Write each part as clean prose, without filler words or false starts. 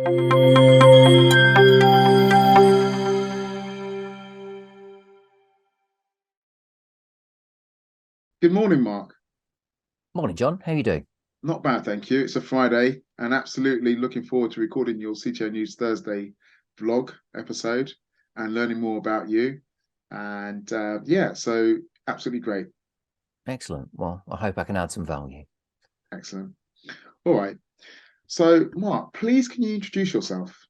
Good morning, Mark. Morning, John. How you doing? Not bad, thank you. It's a Friday and absolutely looking forward to recording your CTO News Thursday vlog episode and learning more about you. And yeah, so absolutely great. Excellent. Well, I hope I can add some value. Excellent. All right. So, Mark, please can you introduce yourself?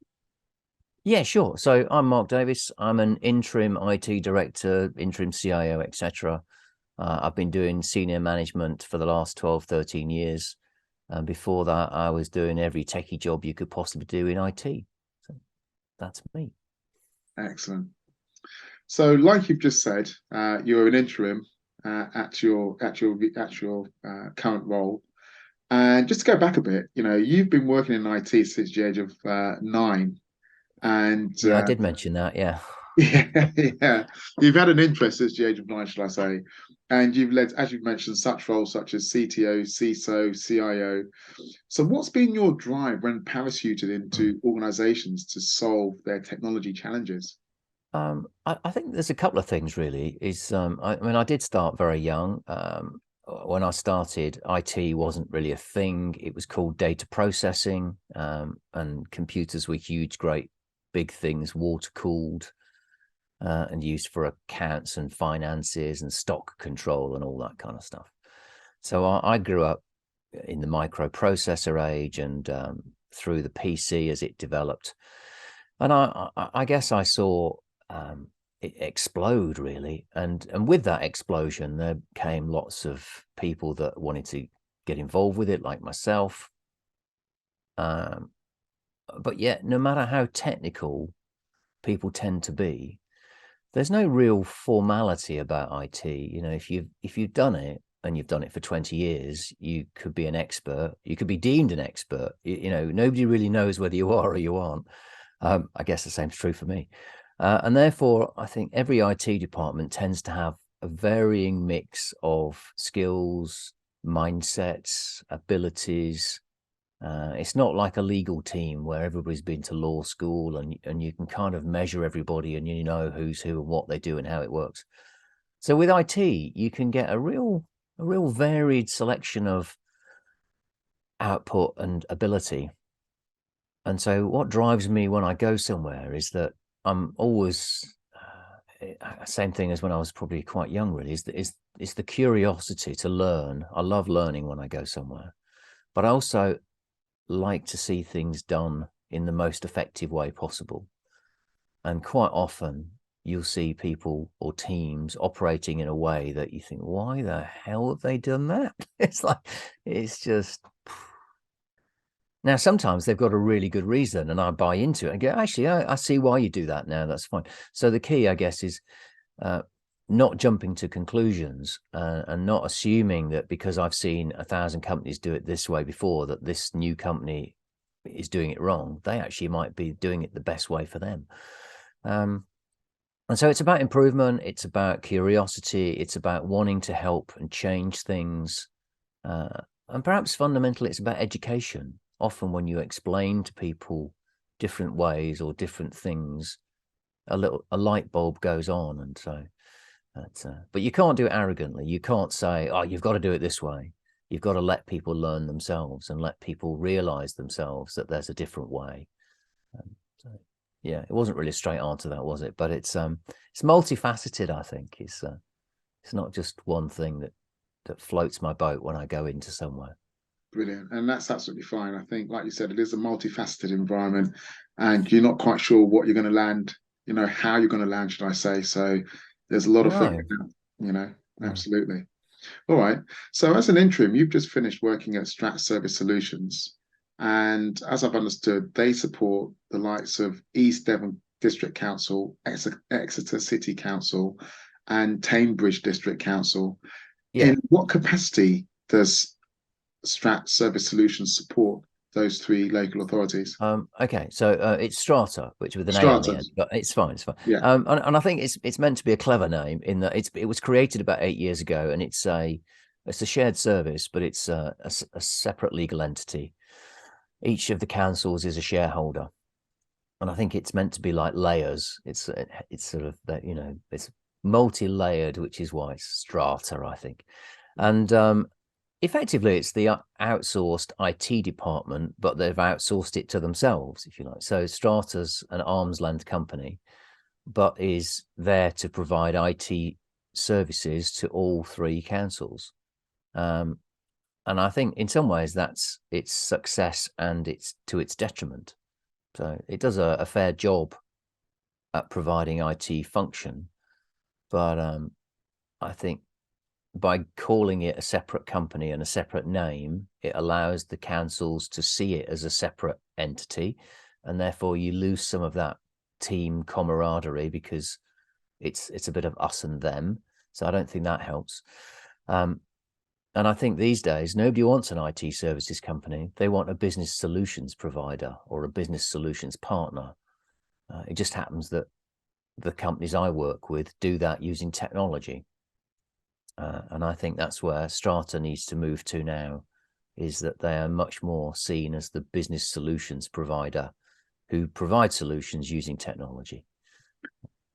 Yeah, sure. So I'm Mark Davis. I'm an interim IT director, interim CIO, etc. I've been doing senior management for the last 12, 13 years. And before that, I was doing every techie job you could possibly do in IT. So that's me. Excellent. So, like you've just said, you're an interim at your current role. And just to go back a bit, you've been working in IT since the age of 9, and Yeah, I did mention that. Yeah. yeah, yeah, you've had an interest since the age of 9, shall I say? And you've led, as you've mentioned, such roles such as CTO, CISO, CIO. So, what's been your drive when parachuted into organisations to solve their technology challenges? I think there's a couple of things really. I mean, I did start very young. When I started, IT wasn't really a thing. It was called data processing, and computers were huge, great, big things, water cooled, and used for accounts and finances and stock control and all that kind of stuff. So I grew up in the microprocessor age and through the PC as it developed. And I guess I saw it explode really, and with that explosion, there came lots of people that wanted to get involved with it, like myself. Um, but yet, no matter how technical people tend to be, there's no real formality about IT. You know, if you've done it and you've done it for 20 years, you could be an expert. You could be deemed an expert. You know, nobody really knows whether you are or you aren't. I guess the same's true for me. And therefore, I think every IT department tends to have a varying mix of skills, mindsets, abilities. It's not like a legal team where everybody's been to law school and you can kind of measure everybody and you know who's who and what they do and how it works. So with IT, you can get a real varied selection of output and ability. And so what drives me when I go somewhere is that I'm always same thing as when I was probably quite young, really, is the curiosity to learn. I love learning when I go somewhere, but I also like to see things done in the most effective way possible. And quite often you'll see people or teams operating in a way that you think, why the hell have they done that? It's like, it's just. Now, sometimes they've got a really good reason and I buy into it and go, actually, I see why you do that now. That's fine. So the key, I guess, is uh, not jumping to conclusions and not assuming that because I've seen 1,000 companies do it this way before, that this new company is doing it wrong. They actually might be doing it the best way for them. And so it's about improvement. It's about curiosity. It's about wanting to help and change things. And perhaps fundamentally, it's about education. Often when you explain to people different ways or different things, a light bulb goes on. And so but you can't do it arrogantly. You can't say, oh, you've got to do it this way. You've got to let people learn themselves and let people realize themselves that there's a different way. So yeah, it wasn't really a straight answer, that was it? But it's multifaceted. I think it's not just one thing that floats my boat when I go into somewhere. Brilliant. And that's absolutely fine. I think, like you said, it is a multifaceted environment and you're not quite sure what you're going to land, how you're going to land, should I say. So there's a lot of No. figuring out, you know, Mm. absolutely. All right. So as an interim, you've just finished working at Strata Service Solutions. And as I've understood, they support the likes of East Devon District Council, Exeter City Council, and Teignbridge District Council. Yeah. In what capacity does Strat Service Solutions support those three local authorities? Okay. So it's Strata, which with an A on the Strata, end, but it's fine. It's fine. yeah. And I think it's meant to be a clever name in that it was created about 8 years ago, and it's a shared service, but it's a separate legal entity. each of the councils is a shareholder, and I think it's meant to be like layers. It's sort of that, you know, it's multi-layered, which is why it's strata, I think. And effectively, it's the outsourced IT department, but they've outsourced it to themselves, if you like. So Strata's an arm's length company, but is there to provide IT services to all three councils. Um, and I think in some ways that's its success and it's to its detriment. So it does a fair job at providing IT function, but I think by calling it a separate company and a separate name, it allows the councils to see it as a separate entity, and therefore you lose some of that team camaraderie because it's a bit of us and them. So I don't think that helps. And I think these days, nobody wants an IT services company. They want a business solutions provider or a business solutions partner. It just happens that the companies I work with do that using technology. And I think that's where Strata needs to move to now, is that they are much more seen as the business solutions provider who provide solutions using technology.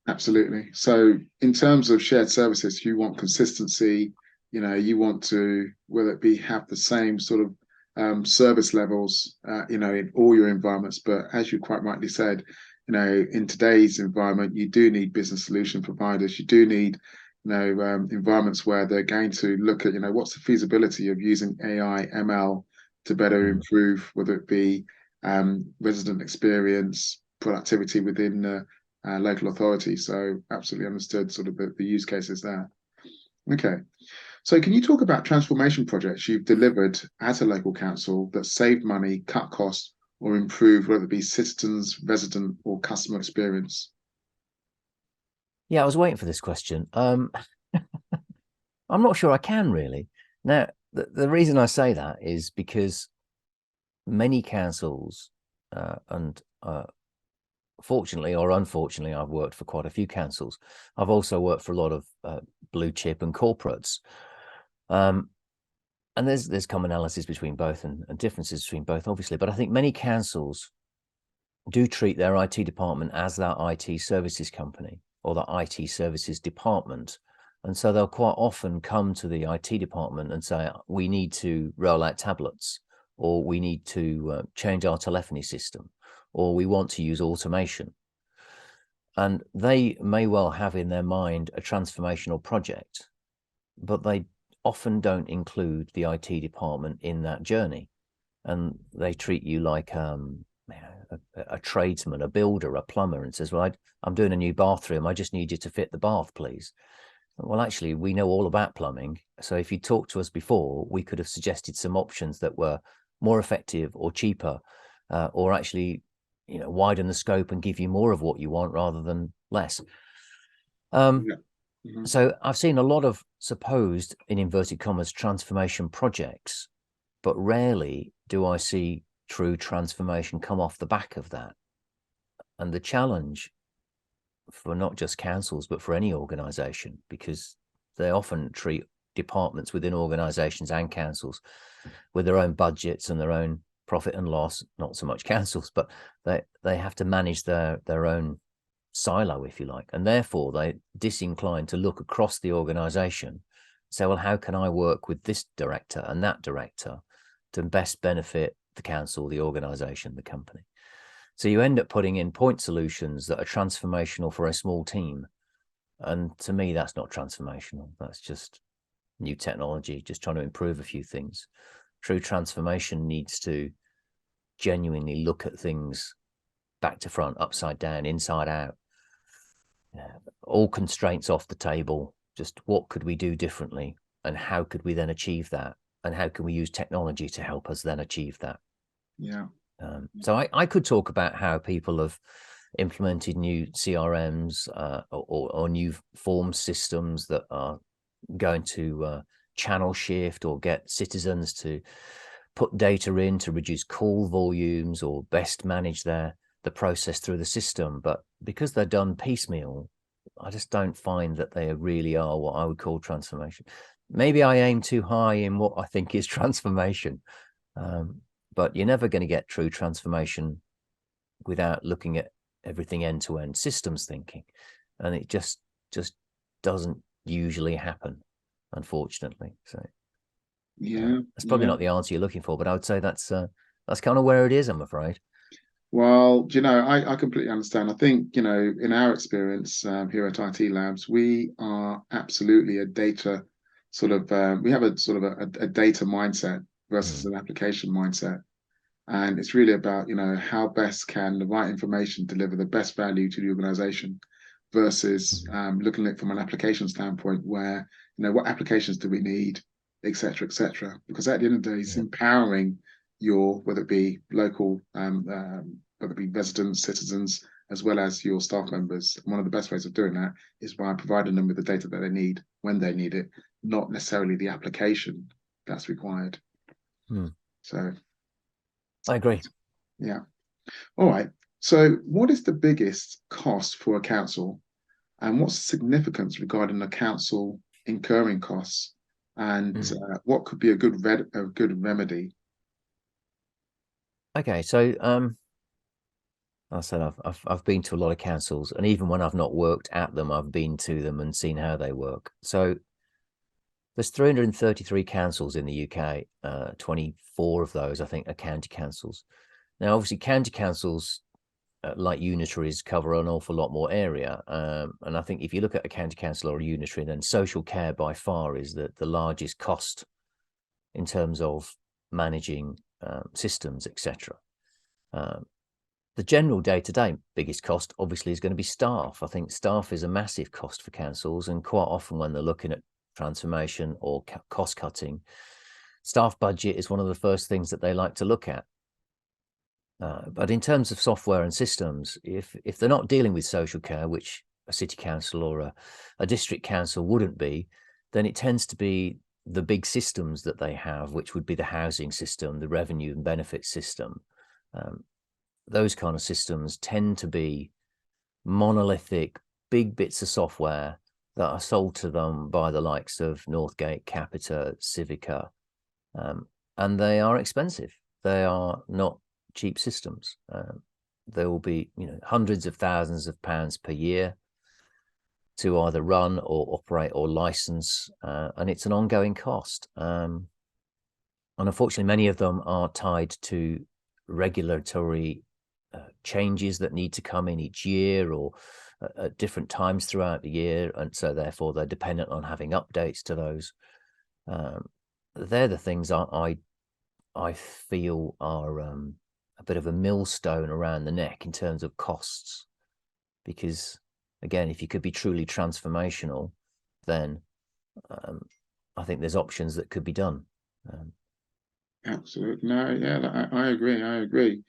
Absolutely. So in terms of shared services, you want consistency, you want to, whether it be have the same sort of service levels, in all your environments. But as you quite rightly said, in today's environment, you do need business solution providers. You do need, environments where they're going to look at, what's the feasibility of using AI, ML to better improve, whether it be resident experience, productivity within local authority. So absolutely understood sort of the use cases there. Okay. So can you talk about transformation projects you've delivered at a local council that saved money, cut costs, or improved whether it be citizens, resident, or customer experience? Yeah, I was waiting for this question. I'm not sure I can really. Now, the reason I say that is because many councils, and fortunately or unfortunately, I've worked for quite a few councils. I've also worked for a lot of blue chip and corporates. And there's commonalities between both and differences between both, obviously. But I think many councils do treat their IT department as that IT services company or the IT services department. And so they'll quite often come to the IT department and say, we need to roll out tablets, or we need to change our telephony system, or we want to use automation. And they may well have in their mind a transformational project, but they often don't include the IT department in that journey. And they treat you like a tradesman, a builder, a plumber, and says, well, I'm doing a new bathroom. I just need you to fit the bath, please. Well, actually, we know all about plumbing. So if you talked to us before, we could have suggested some options that were more effective or cheaper, or actually, widen the scope and give you more of what you want rather than less. Yeah. Mm-hmm. So I've seen a lot of supposed, in inverted commas, transformation projects, but rarely do I see true transformation come off the back of that. And the challenge for not just councils, but for any organization, because they often treat departments within organizations and councils with their own budgets and their own profit and loss, not so much councils, but they have to manage their own silo, if you like, and therefore they disinclined to look across the organization, say, well, how can I work with this director and that director to best benefit the council, the organization, the company? So you end up putting in point solutions that are transformational for a small team. And to me, that's not transformational. That's just new technology, just trying to improve a few things. True transformation needs to genuinely look at things back to front, upside down, inside out. All constraints off the table. Just what could we do differently? And how could we then achieve that? And how can we use technology to help us then achieve that? Yeah. So I could talk about how people have implemented new CRMs or new form systems that are going to channel shift or get citizens to put data in to reduce call volumes or best manage the process through the system. But because they're done piecemeal, I just don't find that they really are what I would call transformation. Maybe I aim too high in what I think is transformation. but you're never going to get true transformation without looking at everything end to end, systems thinking, and it just doesn't usually happen, unfortunately. So Yeah, that's probably yeah. not the answer you're looking for, but I would say that's kind of where it is, I'm afraid. Well, I completely understand. I think, in our experience here at IT Labs, we are absolutely a data we have a sort of a data mindset versus Mm, an application mindset. And it's really about, how best can the right information deliver the best value to the organization versus mm, looking at it from an application standpoint where, what applications do we need, et cetera, et cetera. Because at the end of the day, it's yeah. empowering whether it be local, whether it be residents, citizens, as well as your staff members. One of the best ways of doing that is by providing them with the data that they need when they need it, not necessarily the application that's required. Mm, So, I agree. yeah. All right. So, what is the biggest cost for a council, and what's the significance regarding the council incurring costs, and Mm. what could be a good remedy? Okay, so I said I've been to a lot of councils, and even when I've not worked at them, I've been to them and seen how they work. So there's 333 councils in the UK. 24 of those, I think, are county councils. Now, obviously, county councils, like unitaries, cover an awful lot more area. And I think if you look at a county council or a unitary, then social care by far is the largest cost in terms of managing systems, etc. The general day-to-day biggest cost obviously is going to be staff. I think staff is a massive cost for councils, and quite often when they're looking at transformation or cost cutting, staff budget is one of the first things that they like to look at. But in terms of software and systems, if they're not dealing with social care, which a city council or a district council wouldn't be, then it tends to be the big systems that they have, which would be the housing system, the revenue and benefit system. Um, those kind of systems tend to be monolithic, big bits of software that are sold to them by the likes of Northgate, Capita, Civica, um, and they are expensive. They are not cheap systems. There will be, hundreds of thousands of pounds per year to either run or operate or license, and it's an ongoing cost. And unfortunately, many of them are tied to regulatory changes that need to come in each year or at different times throughout the year. And so therefore they're dependent on having updates to those. Um, they're the things I feel are a bit of a millstone around the neck in terms of costs. Because again, if you could be truly transformational, then um, I think there's options that could be done. Um, Absolutely. No, yeah, I agree. I agree.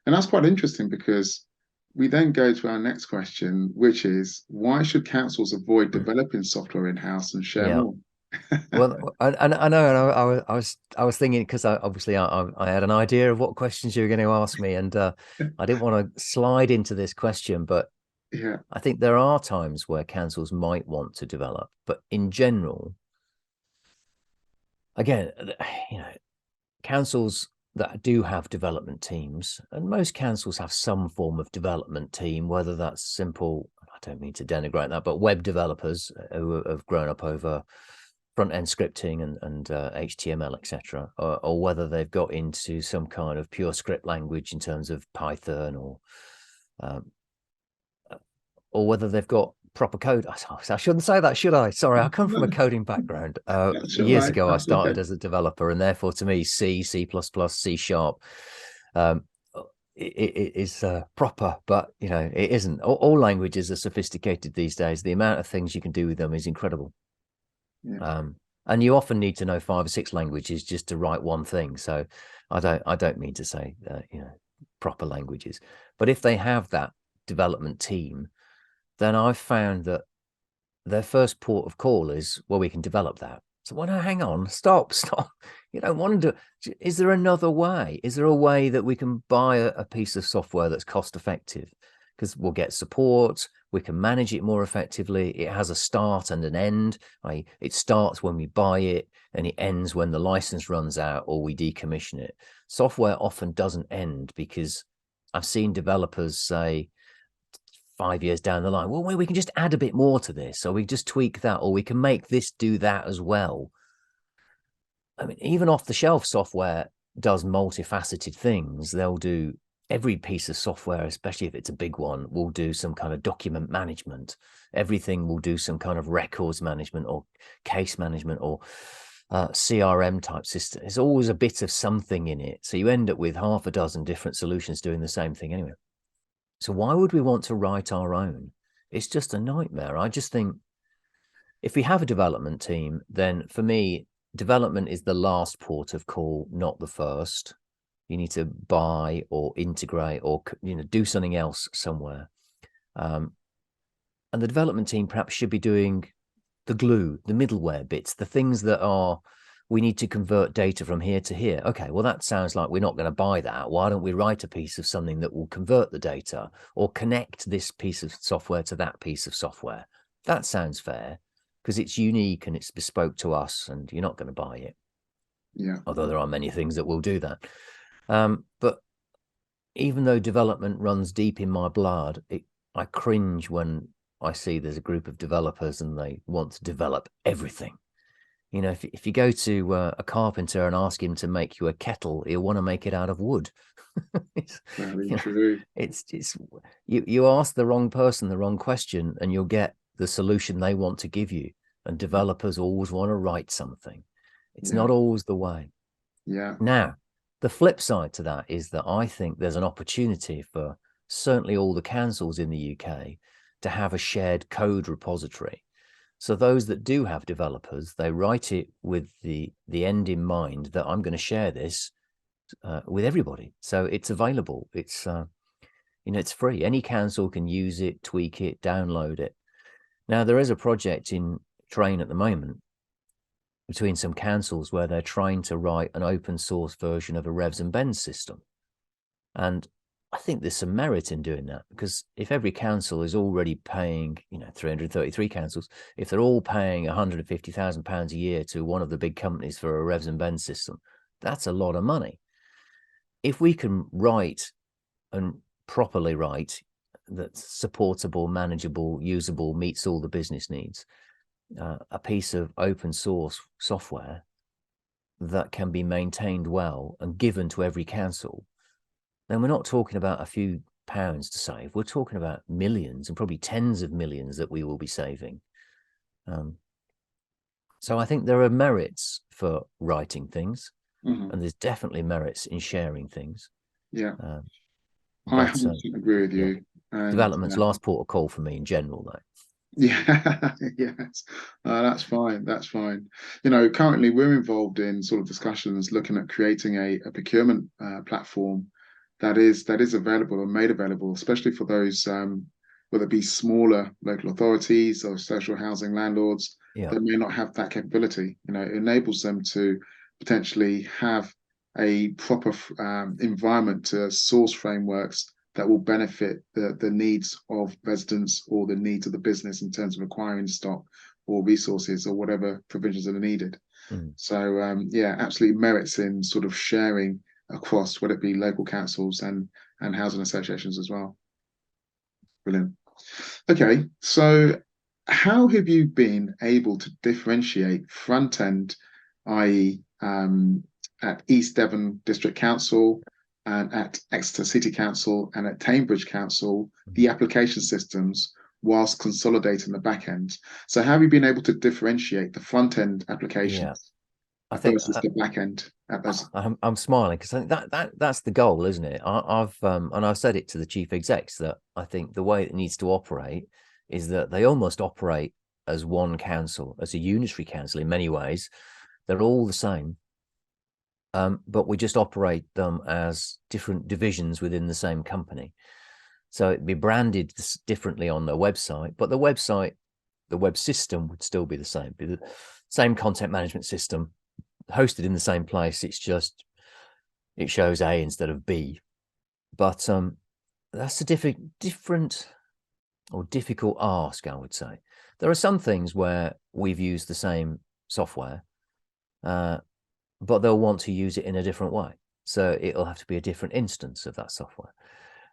And that's quite interesting because we then go to our next question, which is why should councils avoid developing software in-house and share yeah. more? Well, I know, and I was thinking because I had an idea of what questions you were going to ask me, and I didn't want to slide into this question, but Yeah, I think there are times where councils might want to develop, but in general, again, councils that do have development teams, and most councils have some form of development team, whether that's simple. I don't mean to denigrate that, but web developers who have grown up over front end scripting and HTML, etc., or whether they've got into some kind of pure script language in terms of Python um, or whether they've got proper code. I shouldn't say that, should I? Sorry, I come from a no, coding background. that's all Years right. ago, I That's okay. started as a developer, and therefore, to me, C, C++, C sharp, um, it is proper, but it isn't. All languages are sophisticated these days. The amount of things you can do with them is incredible. Yeah, And you often need to know 5 or 6 languages just to write one thing. So I don't mean to say proper languages, but if they have that development team, then I've found that their first port of call is, well, we can develop that. So, well, no, hang on, stop. You don't want to do. Is there another way? Is there a way that we can buy a piece of software that's cost effective? because we'll get support, we can manage it more effectively. It has a start and an end. It starts when we buy it and it ends when the license runs out or we decommission it. Software often doesn't end, because I've seen developers say 5 years down the line, well, we can just add a bit more to this, or we just tweak that, or we can make this do that as well. I mean, even off the shelf software does multifaceted things. They'll do, every piece of software, especially if it's a big one, will do some kind of document management. Everything will do some kind of records management or case management or CRM type system. There's always a bit of something in it. So you end up with half a dozen different solutions doing the same thing anyway. So why would we want to write our own? It's just a nightmare. I just think if we have a development team, then for me, development is the last port of call, not the first. You need to buy or integrate or do something else somewhere. And the development team perhaps should be doing the glue, the middleware bits, the things that are, we need to convert data from here to here. Okay, well, that sounds like we're not going to buy that. Why don't we write a piece of something that will convert the data or connect this piece of software to that piece of software? That sounds fair, because it's unique and it's bespoke to us and you're not going to buy it. Yeah. Although there are many things that will do that. But even though development runs deep in my blood, I cringe when I see there's a group of developers and they want to develop everything. If you go to a carpenter and ask him to make you a kettle, he'll want to make it out of wood. Very true. It's you ask the wrong person the wrong question, and you'll get the solution they want to give you. And developers always want to write something. It's not always the way. Yeah. Now, the flip side to that is that I think there's an opportunity for certainly all the councils in the UK to have a shared code repository. So those that do have developers, they write it with the end in mind that I'm going to share this with everybody. So it's available. It's it's free. Any council can use it, tweak it, download it. Now there is a project in train at the moment between some councils where they're trying to write an open source version of a revs and bends system. And I think there's some merit in doing that, because if every council is already paying, 333 councils, if they're all paying £150,000 a year to one of the big companies for a revs and bends system, that's a lot of money. If we can write and properly write that's supportable, manageable, usable, meets all the business needs, a piece of open source software that can be maintained well and given to every council, then we're not talking about a few pounds to save. We're talking about millions and probably tens of millions that we will be saving. So I think there are merits for writing things, and there's definitely merits in sharing things. Yeah. I But 100% agree with you. And development's last port of call for me in general, though. yeah, yes, that's fine. That's fine. Currently we're involved in sort of discussions looking at creating a procurement platform that is available and made available, especially for those whether it be smaller local authorities or social housing landlords that may not have that capability. It enables them to potentially have a proper environment to source frameworks that will benefit the needs of residents or the needs of the business in terms of acquiring stock or resources or whatever provisions that are needed. So absolutely merits in sort of sharing across, whether it be local councils and housing associations as well. Brilliant. Okay, so how have you been able to differentiate front end, i.e., at East Devon District Council and at Exeter City Council and at Cambridge Council, the application systems, whilst consolidating the back end? So how have you been able to differentiate the front end applications versus the back end? I'm smiling because I think that's the goal, isn't it? I've said it to the chief execs that I think the way it needs to operate is that they almost operate as one council, as a unitary council in many ways. They're all the same. But we just operate them as different divisions within the same company. So it'd be branded differently on the website, but the web system would still be the same, be the same content management system, hosted in the same place. It's just, it shows A instead of B. But that's a different or difficult ask, I would say. There are some things where we've used the same software, uh, but they'll want to use it in a different way. So it'll have to be a different instance of that software.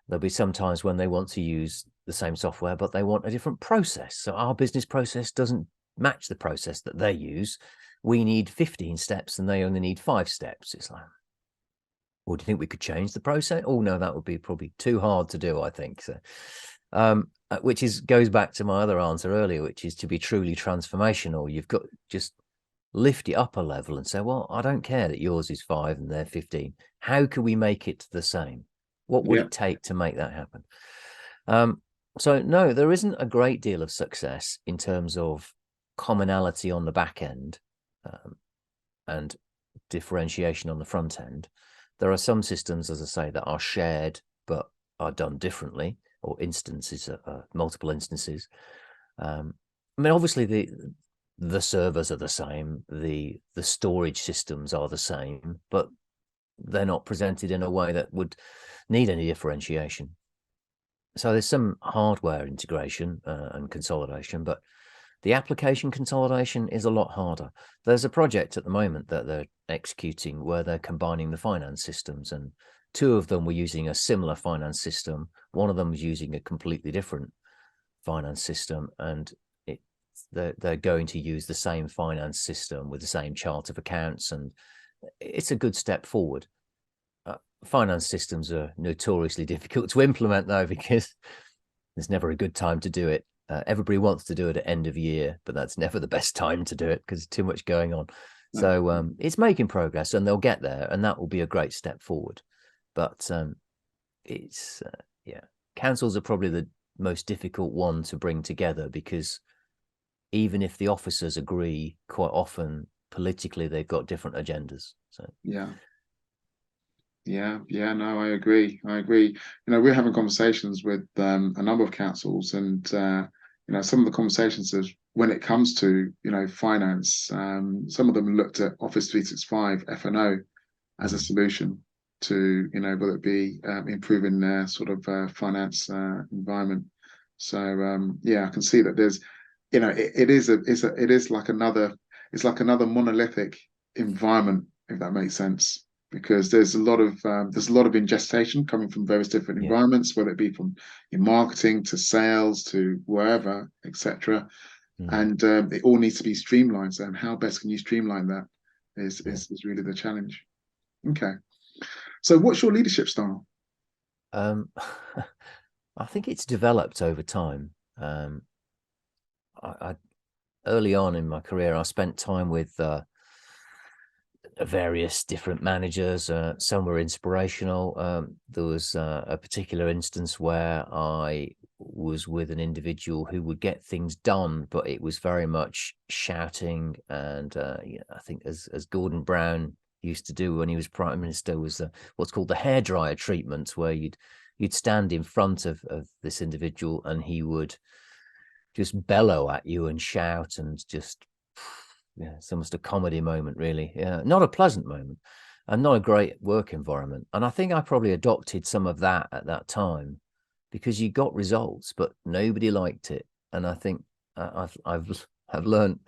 There'll be some times when they want to use the same software, but they want a different process. So our business process doesn't match the process that they use. We need 15 steps and they only need 5 steps. It's like, well, do you think we could change the process? Oh, no, that would be probably too hard to do, I think. So, which goes back to my other answer earlier, which is to be truly transformational. You've got just lift it up a level and say, well, I don't care that yours is 5 and they're 15. How can we make it the same? What would Yeah, it take to make that happen? So no, there isn't a great deal of success in terms of commonality on the back end, and differentiation on the front end. There are some systems, as I say, that are shared but are done differently, or instances, multiple instances. I mean, obviously the servers are the same, the storage systems are the same, but they're not presented in a way that would need any differentiation. So there's some hardware integration and consolidation, but the application consolidation is a lot harder. There's a project at the moment that they're executing where they're combining the finance systems, and 2 of them were using a similar finance system. One of them was using a completely different finance system, and they're going to use the same finance system with the same chart of accounts, and it's a good step forward. Finance systems are notoriously difficult to implement, though, because there's never a good time to do it. Everybody wants to do it at end of year, but that's never the best time to do it because there's too much going on. So it's making progress, and they'll get there, and that will be a great step forward. But it's yeah, councils are probably the most difficult one to bring together, because even if the officers agree, quite often politically they've got different agendas. So yeah. Yeah, no, I agree. I agree. We're having conversations with a number of councils, and some of the conversations is when it comes to finance. Some of them looked at Office 365 F&O as a solution to whether it be improving their sort of finance environment. So yeah, I can see that there's it is like another monolithic environment, if that makes sense, because there's a lot of ingestation coming from various different yeah, environments, whether it be from your marketing to sales to wherever, etc. mm, And it all needs to be streamlined. So how best can you streamline that is yeah. is, is really the challenge. Okay. So what's your leadership style? Um, I think it's developed over time. I early on in my career, I spent time with various different managers. Some were inspirational. There was a particular instance where I was with an individual who would get things done, but it was very much shouting. And I think, as Gordon Brown used to do when he was Prime Minister, was what's called the hairdryer treatment, where you'd stand in front of this individual and he would just bellow at you and shout and just, yeah, it's almost a comedy moment, really. Yeah, not a pleasant moment and not a great work environment. And I think I probably adopted some of that at that time, because you got results, but nobody liked it. And I think I've learned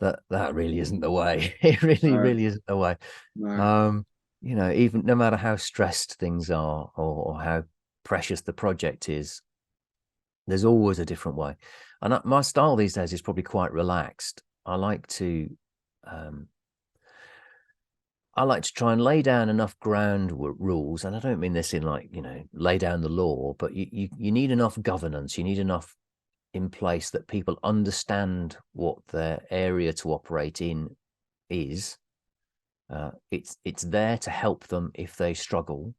that that really isn't the way. It really, No, really isn't the way. no, Um, even no matter how stressed things are, or how precious the project is, there's always a different way. And my style these days is probably quite relaxed. Um, I like to try and lay down enough ground rules, and I don't mean this in like, lay down the law, but you need enough governance. You need enough in place that people understand what their area to operate in is. It's there to help them if they struggle,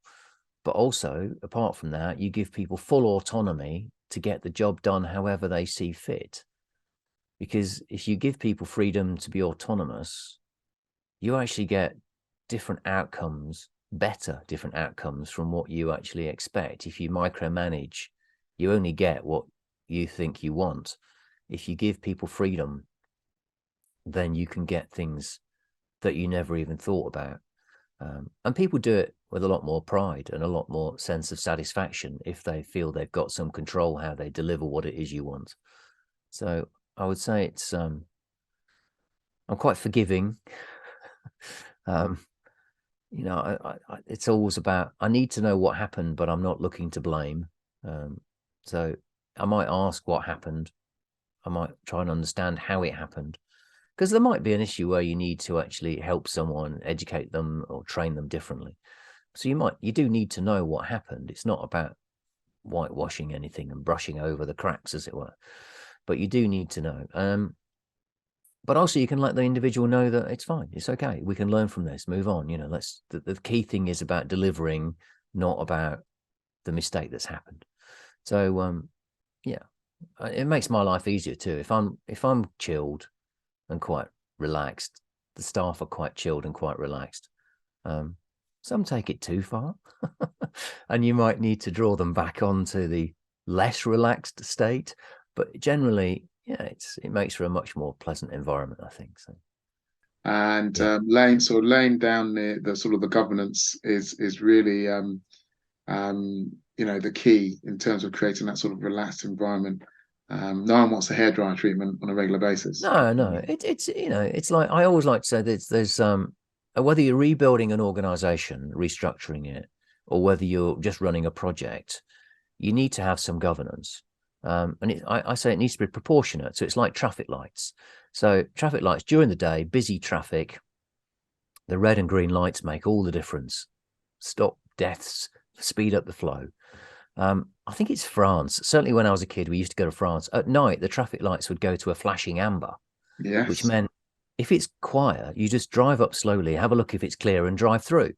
but also, apart from that, you give people full autonomy to get the job done however they see fit. Because if you give people freedom to be autonomous, you actually get different outcomes, better different outcomes from what you actually expect. If you micromanage, you only get what you think you want. If you give people freedom, then you can get things that you never even thought about. And people do it with a lot more pride and a lot more sense of satisfaction if they feel they've got some control how they deliver what it is you want. So I would say I'm quite forgiving. um, it's always about, I need to know what happened, but I'm not looking to blame. So I might ask what happened. I might try and understand how it happened, because there might be an issue where you need to actually help someone, educate them, or train them differently. So you do need to know what happened. It's not about whitewashing anything and brushing over the cracks, as it were, but you do need to know. But also you can let the individual know that it's fine, it's okay, we can learn from this, move on. The key thing is about delivering, not about the mistake that's happened. So yeah, it makes my life easier too. If I'm chilled and quite relaxed, the staff are quite chilled and quite relaxed. Some take it too far and you might need to draw them back onto the less relaxed state, but generally, yeah, it makes for a much more pleasant environment, I think. So And yeah. laying down the sort of the governance is really the key in terms of creating that sort of relaxed environment. No one wants a hairdryer treatment on a regular basis. No, it's like, I always like to say that there's whether you're rebuilding an organization, restructuring it, or whether you're just running a project, you need to have some governance. And I say it needs to be proportionate. So it's like traffic lights. So traffic lights during the day, busy traffic, the red and green lights make all the difference. Stop deaths, speed up the flow. I think it's France. Certainly when I was a kid, we used to go to France. At night, the traffic lights would go to a flashing amber, which Yes. meant if it's quiet, you just drive up slowly, have a look if it's clear, and drive through,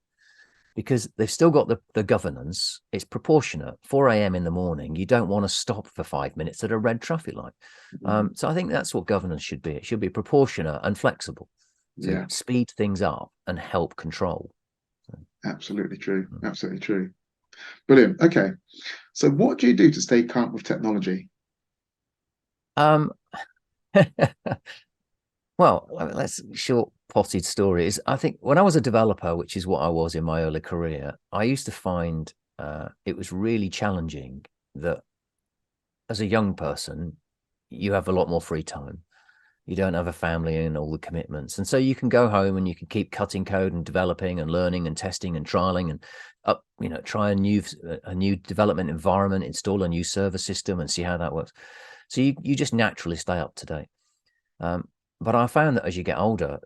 because they've still got the governance. It's proportionate. 4 a.m. in the morning, you don't want to stop for 5 minutes at a red traffic light. So I think that's what governance should be. It should be proportionate and flexible to Yeah, speed things up and help control. So, absolutely true. Absolutely true. Brilliant. Okay. So what do you do to stay current with technology? um, well, let's short potted stories. I think when I was a developer, which is what I was in my early career, I used to find it was really challenging that as a young person, you have a lot more free time. You don't have a family and all the commitments. And so you can go home and you can keep cutting code and developing and learning and testing and trialing and try a new development environment, install a new server system and see how that works. So you just naturally stay up to date. But I found that as you get older,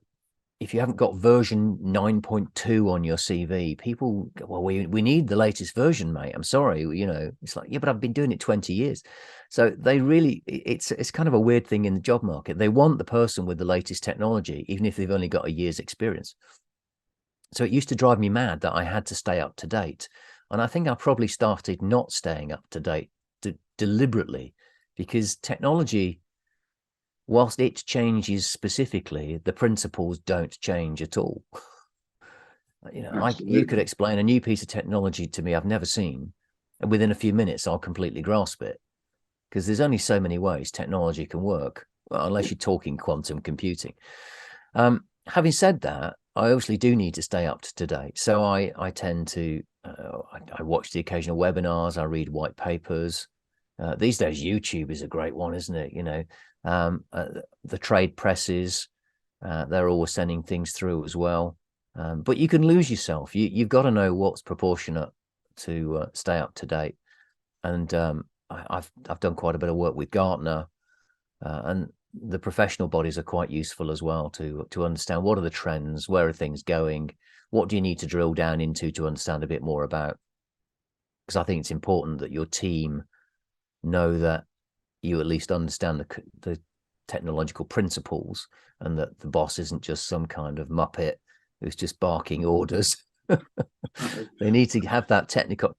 if you haven't got version 9.2 on your CV, people go, well, we need the latest version, mate. I'm sorry. It's like, yeah, but I've been doing it 20 years. So they really, it's kind of a weird thing in the job market. They want the person with the latest technology, even if they've only got a year's experience. So it used to drive me mad that I had to stay up to date. And I think I probably started not staying up to date deliberately, because technology, whilst it changes specifically, the principles don't change at all. You could Absolutely. explain a new piece of technology to me I've never seen, and within a few minutes I'll completely grasp it, because there's only so many ways technology can work, well, unless you're talking quantum computing. Having said that, I obviously do need to stay up to date. So I tend to I watch the occasional webinars, I read white papers. These days, YouTube is a great one, isn't it? The trade presses, they're always sending things through as well. But you can lose yourself. You've got to know what's proportionate to stay up to date. And I've done quite a bit of work with Gartner, and the professional bodies are quite useful as well to understand what are the trends, where are things going, what do you need to drill down into to understand a bit more about. Because I think it's important that your team know that you at least understand the technological principles, and that the boss isn't just some kind of muppet who's just barking orders. They need to have that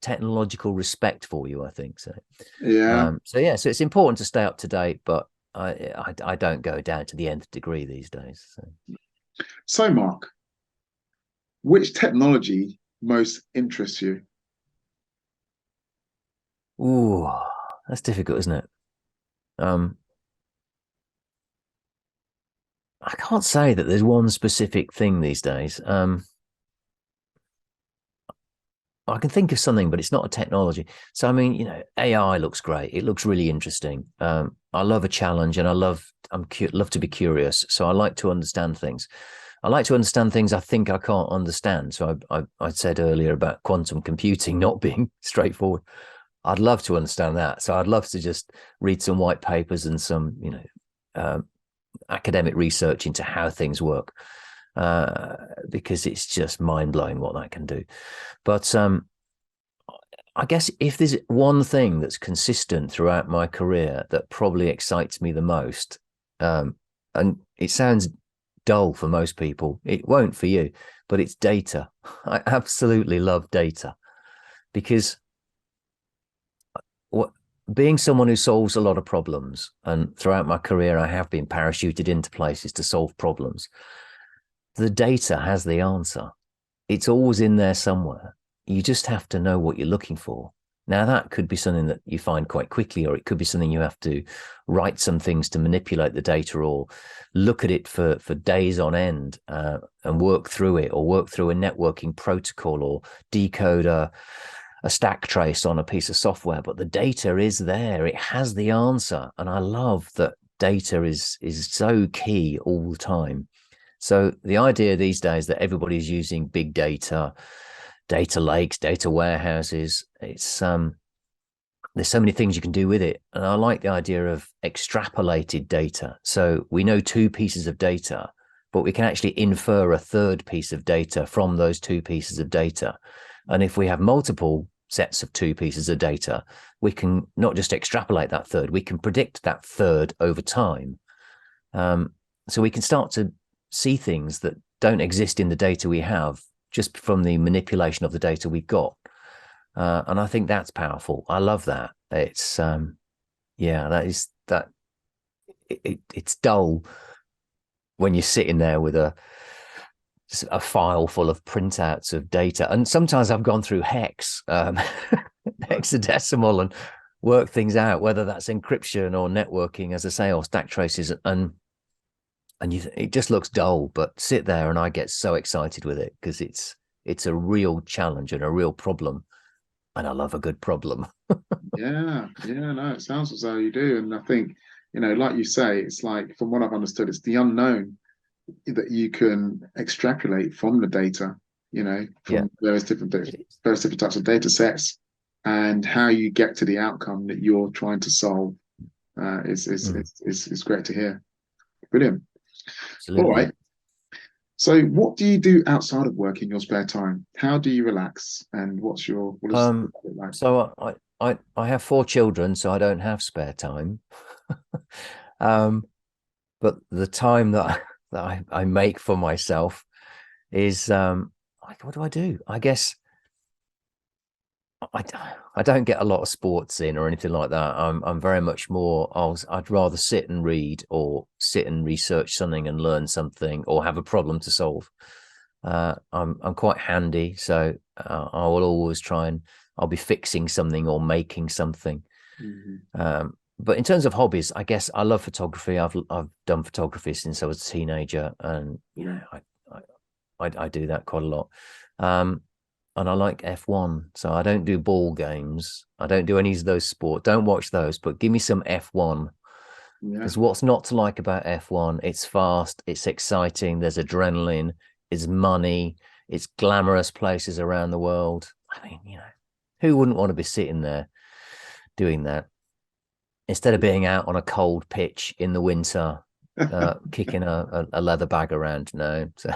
technological respect for you, I think. So Yeah. so it's important to stay up to date, but I don't go down to the nth degree these days. So. So, Mark, which technology most interests you? Ooh, that's difficult, isn't it? um I can't say that there's one specific thing these days. I can think of something, but it's not a technology. So I mean, AI looks great. It looks really interesting. I love a challenge, and love to be curious. So I like to understand things. I like to understand things I think I can't understand. So I said earlier about quantum computing not being straightforward. I'd love to understand that. So I'd love to just read some white papers and some, academic research into how things work, because it's just mind blowing what that can do. But I guess if there's one thing that's consistent throughout my career that probably excites me the most, and it sounds dull for most people, it won't for you, but it's data. I absolutely love data because what being someone who solves a lot of problems, and throughout my career, I have been parachuted into places to solve problems. The data has the answer. It's always in there somewhere. You just have to know what you're looking for. Now, that could be something that you find quite quickly, or it could be something you have to write some things to manipulate the data, or look at it for days on end, and work through it, or work through a networking protocol, or decode a stack trace on a piece of software. But the data is there. It has the answer. And I love that data is so key all the time. So the idea these days that everybody's using big data, data lakes, data warehouses, it's there's so many things you can do with it. And I like the idea of extrapolated data. So we know two pieces of data, but we can actually infer a third piece of data from those two pieces of data. And if we have multiple sets of two pieces of data, we can not just extrapolate that third, we can predict that third over time. So we can start to see things that don't exist in the data we have just from the manipulation of the data we've got. And I think that's powerful. I love that. It's it's dull when you're sitting there with a file full of printouts of data. And sometimes I've gone through hex, hexadecimal, and worked things out, whether that's encryption or networking, as I say, or stack traces. And it just looks dull, but sit there and I get so excited with it because it's a real challenge and a real problem. And I love a good problem. Yeah, yeah, no, it sounds as though you do. And I think, like you say, it's like, from what I've understood, it's the unknown that you can extrapolate from the data, Yeah, from various different types of data sets, and how you get to the outcome that you're trying to solve, mm, is great to hear. Brilliant. All absolutely. right. So, what do you do outside of work in your spare time? How do you relax, and what does it Um, look like? so I have four children, so I don't have spare time. um, but the time that I make for myself is like, what do I do? I guess I, I don't get a lot of sports in or anything like that. I'm very much more. I'd rather sit and read, or sit and research something and learn something, or have a problem to solve. I'm quite handy, so I will always try and I'll be fixing something or making something. Mhm. But in terms of hobbies, I guess I love photography. I've done photography since I was a teenager, and I do that quite a lot. Um, and I like F1. So I don't do ball games. I don't do any of those sports. Don't watch those, but give me some F1. Yeah. Because what's not to like about F1? It's fast, it's exciting, there's adrenaline, it's money, it's glamorous places around the world. I mean, who wouldn't want to be sitting there doing that instead of being out on a cold pitch in the winter, kicking a leather bag around? No. So,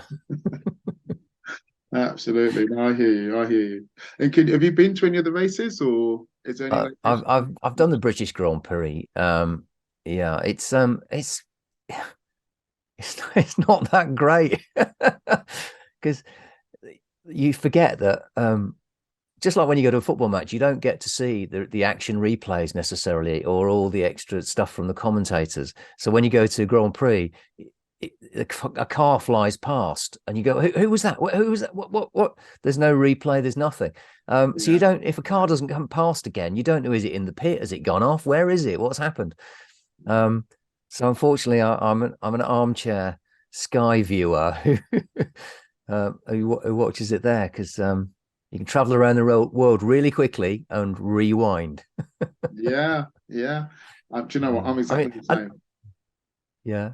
Absolutely. No, I hear you. I hear you. And have you been to any of the races, or is there any I've location I've you I've done the watched? British Grand Prix. Yeah, it's not that great because you forget that just like when you go to a football match, you don't get to see the action replays necessarily, or all the extra stuff from the commentators. So when you go to Grand Prix, a car flies past and you go, who was that? Who was that? What? There's no replay. There's nothing. So you Yeah. don't, if a car doesn't come past again, you don't know, is it in the pit? Has it gone off? Where is it? What's happened? Um, so unfortunately, I'm an armchair sky viewer who watches it there because You can travel around the world really quickly and rewind. Yeah, yeah. Do you know what? Yeah. I'm I mean, exactly the same. yeah,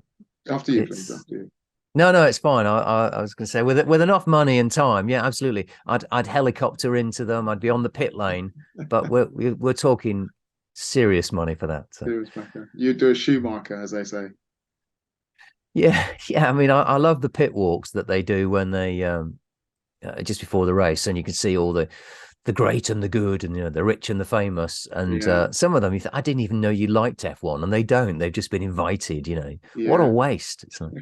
After you, please. it's After you. no, no, it's fine. I was going to say with enough money and time, yeah, absolutely. I'd helicopter into them. I'd be on the pit lane, but we're talking serious money for that. So Serious Becca. You do a Schumacher, as they say. yeah, yeah. I mean, I love the pit walks that they do when they just before the race, and you can see all the great and the good, and the rich and the famous, and Yeah, some of them I didn't even know you liked F1, and they don't. They've just been invited. What a yeah, waste! It's like,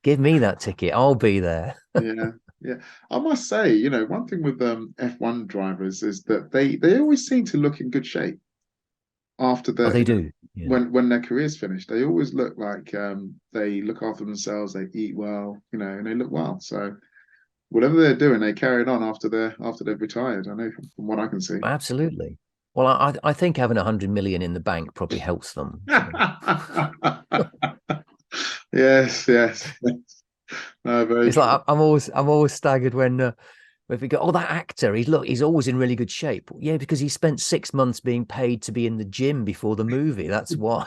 give me that ticket. I'll be there. yeah, yeah. I must say, one thing with F1 drivers is that they always seem to look in good shape after Oh, the, they do. Yeah, when their career's finished. They always look like they look after themselves, they eat well, and they look well. So whatever they're doing, they carry it on after they've retired. I know from what I can see. absolutely. Well, I think having 100 million in the bank probably helps them. So Yes, yes, yes. No, very it's true. like I'm always staggered when if we go, oh, that actor, he's always in really good shape. Yeah, because he spent 6 months being paid to be in the gym before the movie. That's why.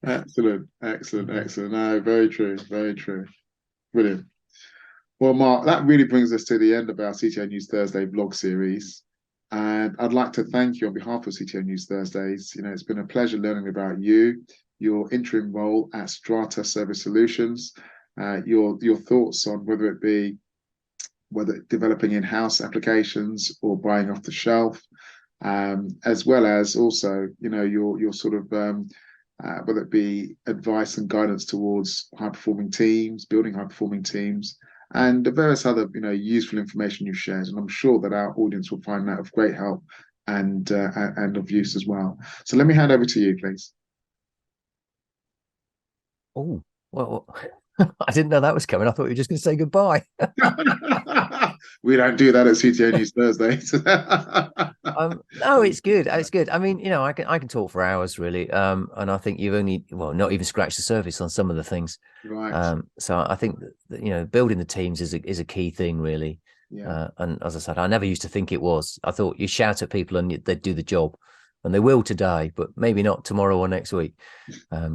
Excellent, excellent, excellent. No, very true, very true. Brilliant. Well, Mark, that really brings us to the end of our CTO News Thursday blog series. And I'd like to thank you on behalf of CTO News Thursdays. It's been a pleasure learning about you, your interim role at Strata Service Solutions, your thoughts on whether developing in-house applications or buying off the shelf, as well as also, your sort of whether it be advice and guidance towards high-performing teams, building high-performing teams, and the various other, useful information you've shared. And I'm sure that our audience will find that of great help and of use as well. So let me hand over to you, please. Oh, well, I didn't know that was coming. I thought you were just going to say goodbye. We don't do that at CTO News Thursdays. No, it's good. It's good. I mean, I can talk for hours really. And I think you've only, well, not even scratched the surface on some of the things. Right. So I think that, building the teams is a key thing really. Yeah. And as I said, I never used to think it was. I thought you shout at people and they'd do the job, and they will today, but maybe not tomorrow or next week.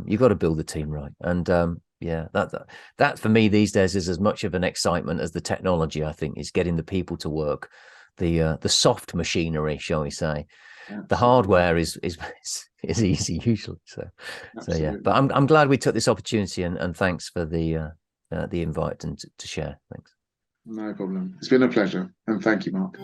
You've got to build the team right, and yeah, that for me these days is as much of an excitement as the technology. I think is getting the people to work, the soft machinery, shall we say. The Absolutely. hardware is easy usually. So yeah. But Absolutely. I'm glad we took this opportunity, and thanks for the invite and to share. Thanks. No problem. It's been a pleasure. And thank you, Mark.